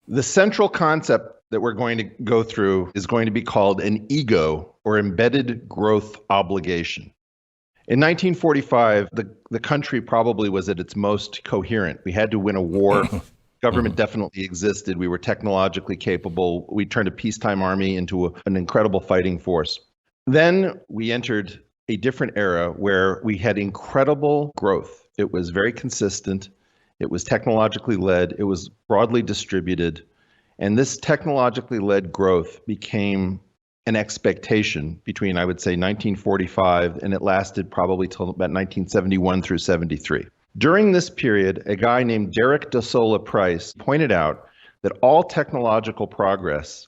The central concept that we're going to go through is going to be called an ego or embedded growth obligation. In 1945, the country probably was at its most coherent. We had to win a war. Government definitely existed. We were technologically capable. We turned a peacetime army into an incredible fighting force. Then we entered a different era where we had incredible growth. It was very consistent. It was technologically led. It was broadly distributed. And this technologically led growth became an expectation between, I would say, 1945, and it lasted probably till about 1971 through 73. During this period, a guy named Derek DeSola Price pointed out that all technological progress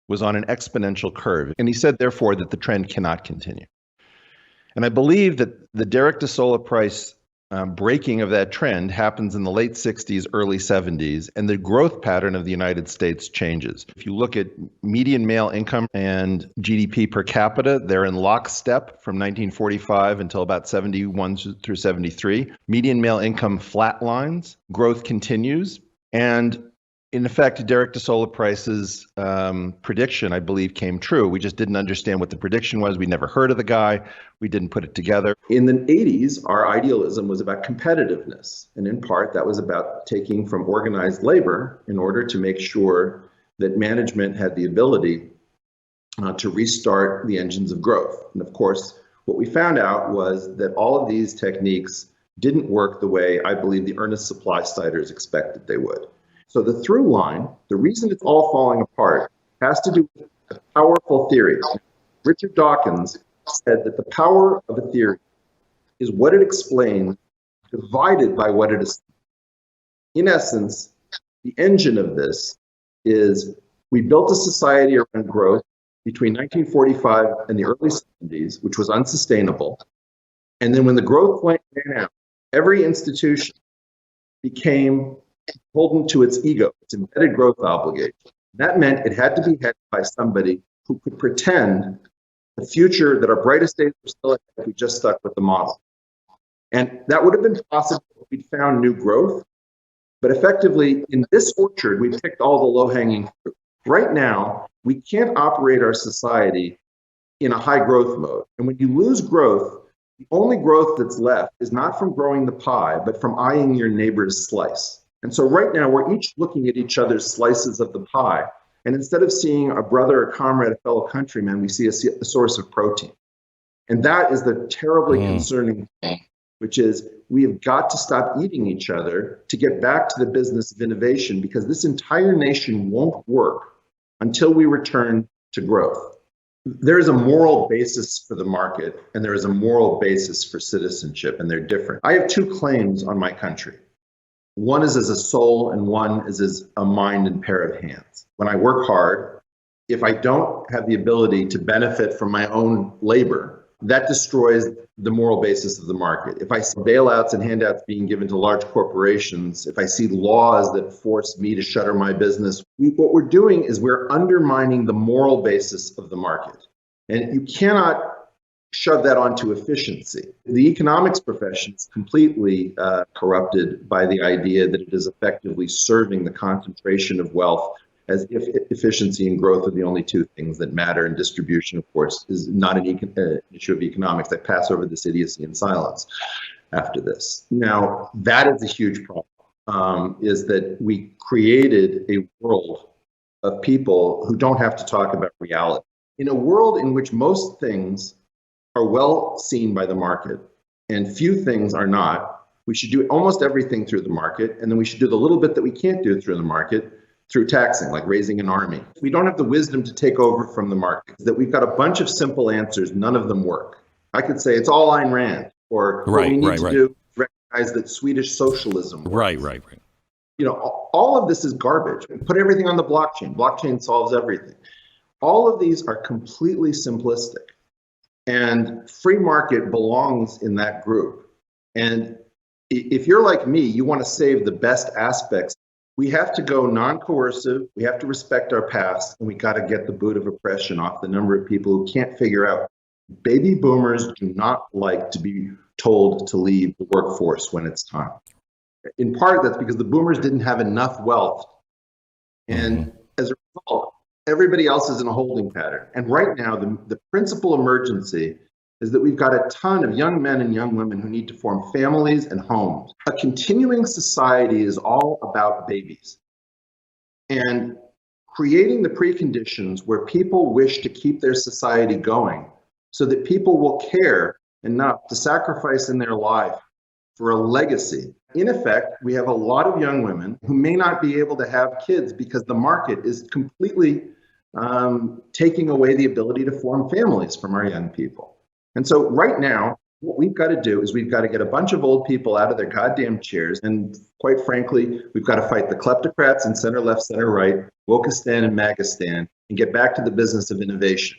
was on an exponential curve. And he said, therefore, that the trend cannot continue. And I believe that the Derek DeSola Price breaking of that trend happens in the late 60s, early 70s, and the growth pattern of the United States changes. If you look at median male income and GDP per capita, they're in lockstep from 1945 until about 71 through 73. Median male income flatlines, growth continues, and in effect, Derek DeSola Price's prediction, I believe, came true. We just didn't understand what the prediction was. We never heard of the guy. We didn't put it together. In the 80s, our idealism was about competitiveness. And in part, that was about taking from organized labor in order to make sure that management had the ability to restart the engines of growth. And of course, what we found out was that all of these techniques didn't work the way I believe the earnest supply siders expected they would. So the through line, the reason it's all falling apart, has to do with a powerful theory. Richard Dawkins said that the power of a theory is what it explains divided by what it is. In essence, the engine of this is we built a society around growth between 1945 and the early 70s, which was unsustainable. And then when the growth ran out, every institution became beholden to its ego, its embedded growth obligation. That meant it had to be headed by somebody who could pretend the future, that our brightest days were still ahead if we just stuck with the model. And that would have been possible if we'd found new growth. But effectively, in this orchard, we picked all the low-hanging fruit. Right now, we can't operate our society in a high growth mode. And when you lose growth, the only growth that's left is not from growing the pie, but from eyeing your neighbor's slice. And so right now, we're each looking at each other's slices of the pie. And instead of seeing a brother, a comrade, a fellow countryman, we see a source of protein. And that is the terribly concerning thing, which is we have got to stop eating each other to get back to the business of innovation, because this entire nation won't work until we return to growth. There is a moral basis for the market, and there is a moral basis for citizenship, and they're different. I have two claims on my country. One is as a soul, and one is as a mind and pair of hands. When I work hard, if I don't have the ability to benefit from my own labor, that destroys the moral basis of the market. If I see bailouts and handouts being given to large corporations, if I see laws that force me to shutter my business, what we're doing is we're undermining the moral basis of the market. And you cannot shove that onto efficiency. The economics profession is completely corrupted by the idea that it is effectively serving the concentration of wealth, as if efficiency and growth are the only two things that matter. And distribution, of course, is not an issue of economics. I pass over this idiocy in silence after this. Now, that is a huge problem, is that we created a world of people who don't have to talk about reality. In a world in which most things are well seen by the market and few things are not, we should do almost everything through the market, and then we should do the little bit that we can't do through the market through taxing, like raising an army. We don't have the wisdom to take over from the market, that we've got a bunch of simple answers, none of them work. I could say it's all Ayn Rand, or what we need to do is recognize that Swedish socialism works. Right. You know, all of this is garbage. Put everything on the blockchain. Blockchain solves everything. All of these are completely simplistic. And free market belongs in that group. And if you're like me, you want to save the best aspects. We have to go non-coercive. We have to respect our past, and we got to get the boot of oppression off the number of people who can't figure out. Baby boomers do not like to be told to leave the workforce when it's time. In part, that's because the boomers didn't have enough wealth And as a result, everybody else is in a holding pattern. And right now, the principal emergency is that we've got a ton of young men and young women who need to form families and homes. A continuing society is all about babies. And creating the preconditions where people wish to keep their society going so that people will care enough to sacrifice in their life for a legacy. In effect, we have a lot of young women who may not be able to have kids because the market is completely taking away the ability to form families from our young people. And so right now, what we've got to do is we've got to get a bunch of old people out of their goddamn chairs. And quite frankly, we've got to fight the kleptocrats in center left, center right, Wokistan and Magistan, and get back to the business of innovation.